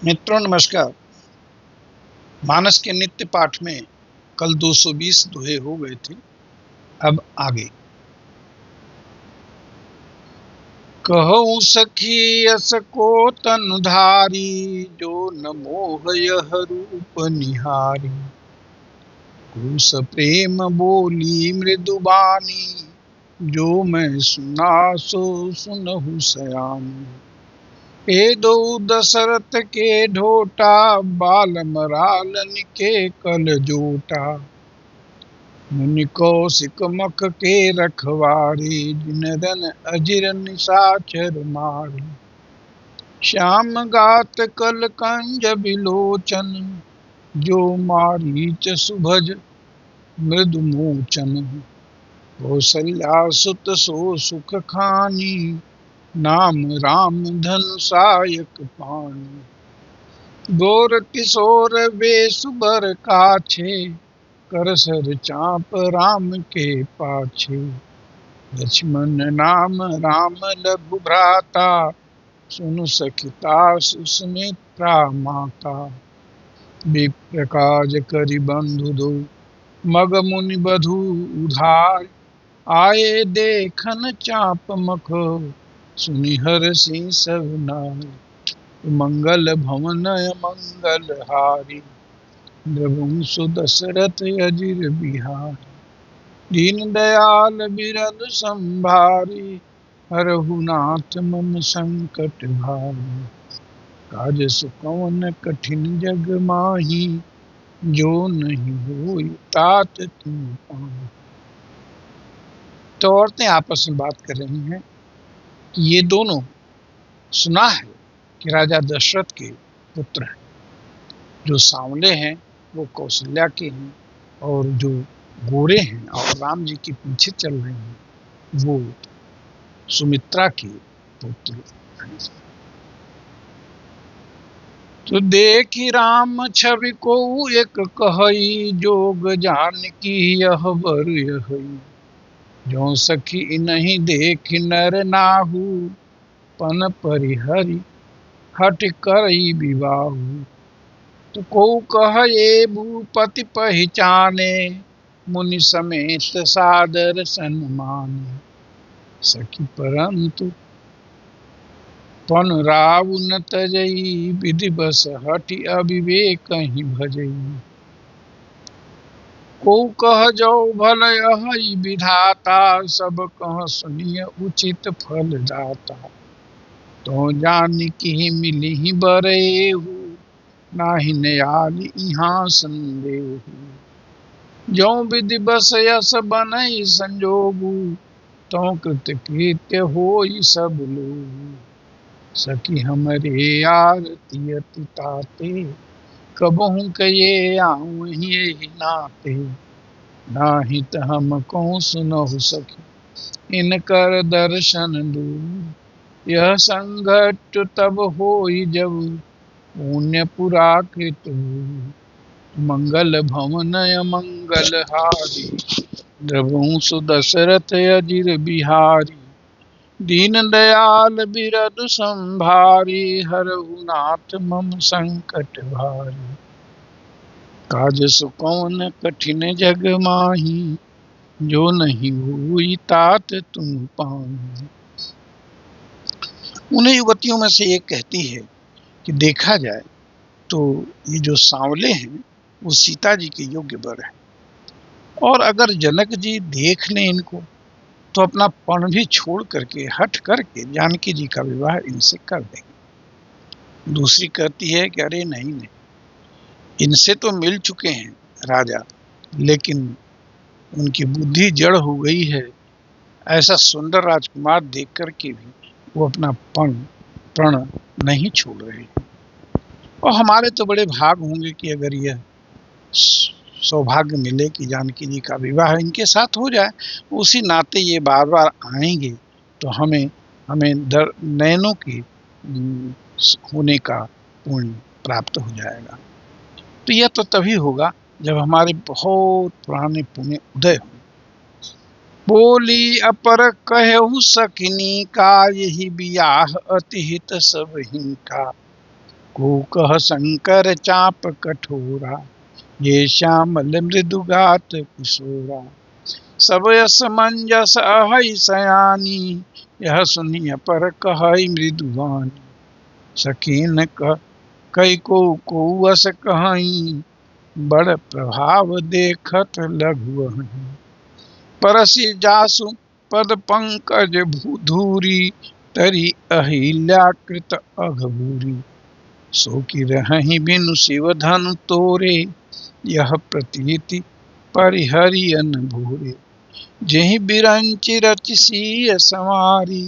मित्रों नमस्कार। मानस के नित्य पाठ में कल 220 दोहे हो गए थे। अब आगे कहूँ सखी अस को तनुधारी, जो न मोह यह रूप निहारी। कुश प्रेम बोली मृदुबानी, जो मैं सुना सो सुनहु सयानी। ए दो दशरथ के ढोटा, बाल मरालन के कल जोटा। मुनि कौशिक मख के रखवारे, जिन रन अजिर निशाचर मारे। श्याम गात कल कंज बिलोचन, जो मारीच सुभज मृदु मोचन। कौसल्या सुत सो सुख खानी, नाम राम धनु सायक पानी। गोर किशोर वेश बर काछे, करसर चाप राम के पाछे। लक्ष्मण नाम राम लघु भ्राता, सुनु सखिता सुमित्रा माता। विप्र काज करि बंधु दो, मग मुनि बधु उधार। आए देखन चाप मख, सुनि हरषि सब नार। मंगल भवन मंगल हारी, रघुवंश दशरथ अजिर बिहारी। दीन दयाल बिरल संभारी, हरहु नाथ मम संकट भारी। काज सुकवन कठिन जग माही, जो नहीं होई तात तुम पाही। तो औरतें आपस में बात कर रही हैं कि ये दोनों सुना है कि राजा दशरथ के पुत्र हैं। जो सांवले हैं वो कौशल्या के हैं, और जो गोरे हैं और राम जी के पीछे चल रहे हैं वो सुमित्रा के पुत्र हैं। तो देखी राम छवि को एक कहई, जोग जानकी यह बर यहई। जो सखी नहीं देख नर नाहू, पन परिहरि हट करई विवाहु। तो को कह ये भूपति पहचाने, मुनि समेत सादर सन्माने। सखी परंतु पन राव न तजई, विधि बस हटि अविवेक ही भजई। को कह जो भल यही विधाता, सब कह सुनिय उचित फल दाता। तो जानकी मिली बरेहु, नाही न्याली यहाँ संदेहु। जो विधि बस यस बनई संजोगु, तो कृत कृत्य होई सब लोग। सखी हमरे आरती अति ताते, कबहु कये आऊँ यही नाते। नाहित हम कहूँ सुनहु सखी, इनकर दर्शन दूर। यह संघट तब होई जब, पुण्य पुरा कृत हो। मंगल भवन मंगल हारी, रघुवंश दशरथ अजिर बिहारी। दीन दयाल बिरद संभारी, हरहु नाथ मम संकट भारी। काज सुकवन कठिन जग माही, जो नहीं हुई तात तुम पाही। उन्हें युवतियों में से एक कहती है कि देखा जाए तो ये जो सांवले हैं वो सीता जी के योग्य वर है, और अगर जनक जी देख लें इनको तो अपना पण भी छोड़ करके हट करके जानकी जी का विवाह इनसे कर देंगे। दूसरी कहती है कि अरे नहीं नहीं, इनसे तो मिल चुके हैं राजा, लेकिन उनकी बुद्धि जड़ हो गई है। ऐसा सुंदर राजकुमार देख करके भी वो अपना प्रण नहीं छोड़ रहे। और हमारे तो बड़े भाग होंगे कि अगर यह सौभाग्य मिले कि जानकी जी का विवाह इनके साथ हो जाए। उसी नाते ये बार बार आएंगे तो हमें नयनों की होने का पुण्य प्राप्त हो जाएगा। तो यह तो तभी होगा जब हमारे बहुत पुराने पुण्य उदय हो। बोली अपर कहु सकिनी का, यही बियाह अति हित सब ही का। को कह शंकर चाप कठोरा, ये श्यामल मृदुगात किशोरा। सब यस मंजस अहै सयानी, यह सुनिय पर कहै मृदुवानी। सखीन कई को अस कहई, बड़ प्रभाव देखत लघु। परसि जासु पद पंकज धूरी, तरी अहिल्याकृत अघभूरी। सो कि रहहि बिनु शिव धनु तोरे, यह प्रतीति परिहरियन भूरे। जेहि बिरंचि रचि सिय संवारी,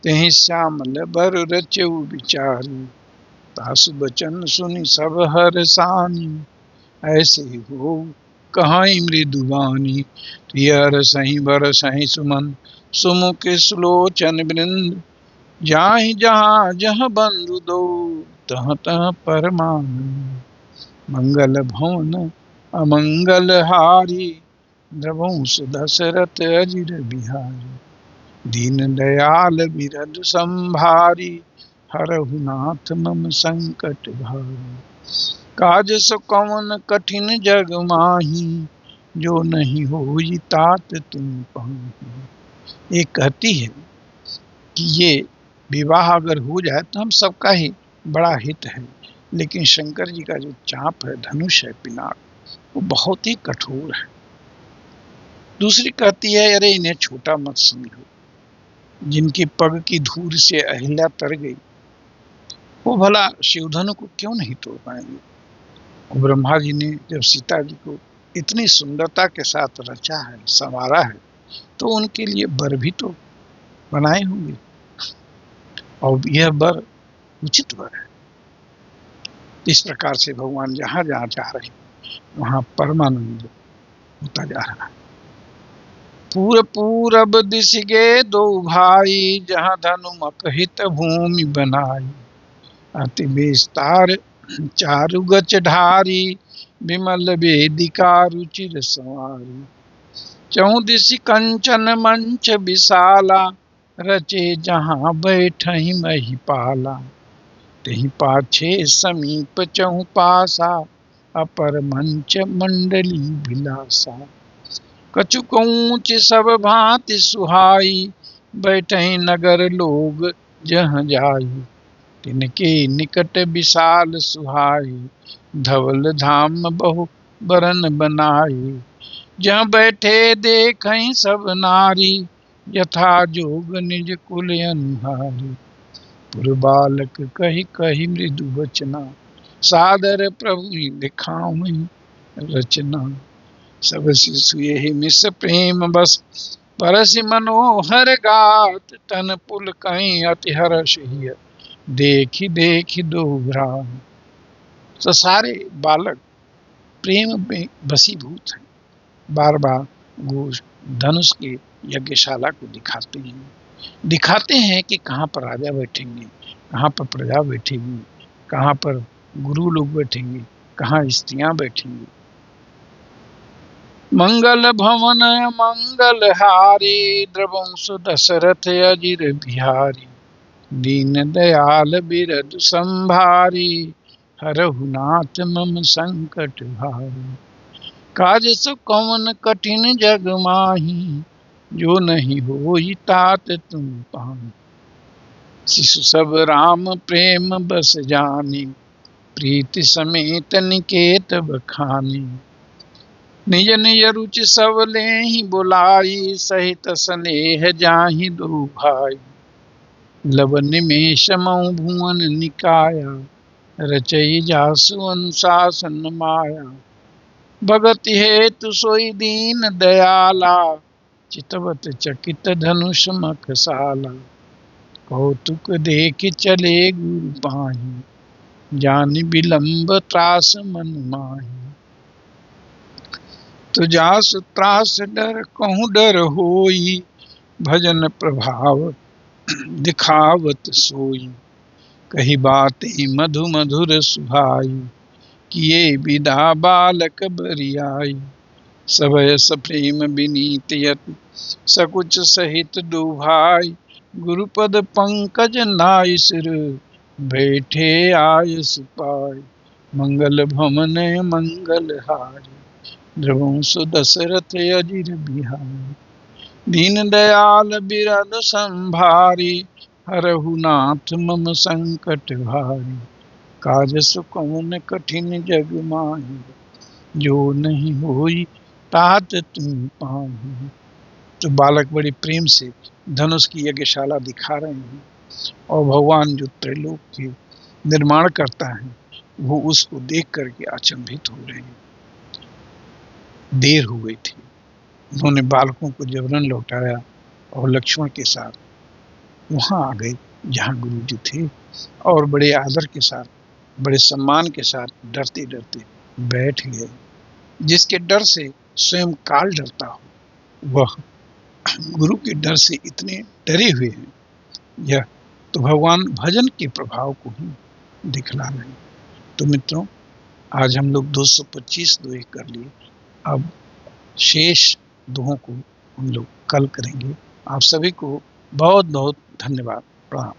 तेहि श्यामल बर रचउ विचारी। तासु बचन सुनि सब हरसानी, ऐसे हो कहाई मृदुवानी। प्रिय सही बर सही सुमन, सुमुख सुलोचन वृंद। जाहि जहाँ जहाँ बंधु दो, तह तह परमानंद। मंगल भवन अमंगल हारी, द्रवंश दशरथ अजिर बिहारी। दीन दयाल बिरद संभारी, हरहु नाथ मम संकट भारी। काज सो कवन कठिन जग माही, जो नहीं होई तात तुम पाही। ये कहती है कि ये विवाह अगर हो जाए तो हम सबका ही बड़ा हित है, लेकिन शंकर जी का जो चाप है, धनुष है, पिनाक, वो बहुत ही कठोर है। दूसरी कहती है, अरे इन्हें छोटा मत समझो, जिनकी पग की धूल से अहिल्या तर गई, वो भला शिवधनु को क्यों नहीं तोड़ पाएंगे। ब्रह्मा जी ने जब सीता जी को इतनी सुंदरता के साथ रचा है, संवारा है, तो उनके लिए वर भी तो बनाए होंगे, और यह वर उचित वर है। इस प्रकार से भगवान जहां जहां जा रहे वहां परमानंद होता जा रहा है। पूरब दिश गे दो भाई, जहां धनुमक हित भूमि बनाई। अति विस्तार चारु गच ढारी, विमल वेदिका रुचिर संवारी। चहु दिशि कंचन मंच विशाला, रचे जहां बैठहि महिपाला। तेहि पाछे समीप चहु पासा, अपर मंच मंडली विलासा। कछु ऊंच सब भांति सुहाई, बैठहि नगर लोग जहाँ जाई। तिनके निकट विशाल सुहाई, धवल धाम बहु बरन बनाई। जहाँ बैठे देखहि सब नारी, यथा जोग निज कुल अनुहारी। पुर बालक कही कही मृदु वचना, सादर प्रभु दिखाऊं रचना। सब शिशु यही मिस प्रेम बस, परसि मनोहर गात। तन पुल कहीं अति हर्ष हिय, देखी देखी दो भ्राम। तो सारे बालक प्रेम में वशीभूत हैं, बार बार वो धनुष के यज्ञशाला को दिखाते हैं कि कहाँ पर राजा बैठेंगे, कहाँ पर प्रजा बैठेगी, कहाँ पर गुरु लोग बैठेंगे, कहाँ स्त्रियां बैठेंगी। मंगल भवन मंगल हारी, द्रवंश दशरथ अजिर बिहारी। दीन दयाल बिरद संभारी, हरहु नाथ मम संकट भारी। काज सो कवन कठिन जग माही, जो नहीं होई तात तुम पाही। शिशु सब राम प्रेम बस जानी, प्रीति समेत निकेत बखानी। निज निज रुचि सब लेहि बुलाई, सहित स्नेह जाहि दो भाई। लव निमेष मऊ भुवन निकाया, रचई जासु अनुशासन माया। भगति हेतु सोई दीन दयाला, चितवत चकित धनुष मखसाला। कौतुक देख चले गुरु पाही, जानि विलंब त्रास मन माही। तो जासु त्रास डर कहूँ डर होई, भजन प्रभाव दिखावत सोई। कही बातें मधु मधुर सुहाई, किए विदा बालक बरियाई। सबयस प्रेम विनीत यति, सकुच सहित दो भाई। गुरुपद पंकज नाई सिर, बैठे आय सिपाही, मंगल भवन मंगल हारी, रघुवंश दशरथ अजिर बिहारी, दीन दयाल बिरद संभारी, हरहु नाथ मम संकट भारी, काज सुकवन कठिन जग माही, जो नहीं होई तात तुम पाही। तो बालक बड़े प्रेम से धनुष की यज्ञशाला दिखा रहे हैं और भगवान जो त्रैलोक के निर्माण करता है वो उसको देख करके अचंभित हो रहे हैं। देर हो गई थी, उन्होंने बालकों को जबरन लौटाया और लक्ष्मण के साथ वहां आ गए जहां गुरु जी थे और बड़े आदर के साथ, बड़े सम्मान के साथ डरते डरते बैठ गए। जिसके डर से स्वयं काल डरता हो वह गुरु के डर से इतने डरे हुए हैं, यह तो भगवान भजन के प्रभाव को ही दिखला रहे हैं। तो मित्रों, आज हम लोग 225 दोहे कर लिए, अब शेष दोहों को हम लोग कल करेंगे। आप सभी को बहुत बहुत धन्यवाद, प्रणाम।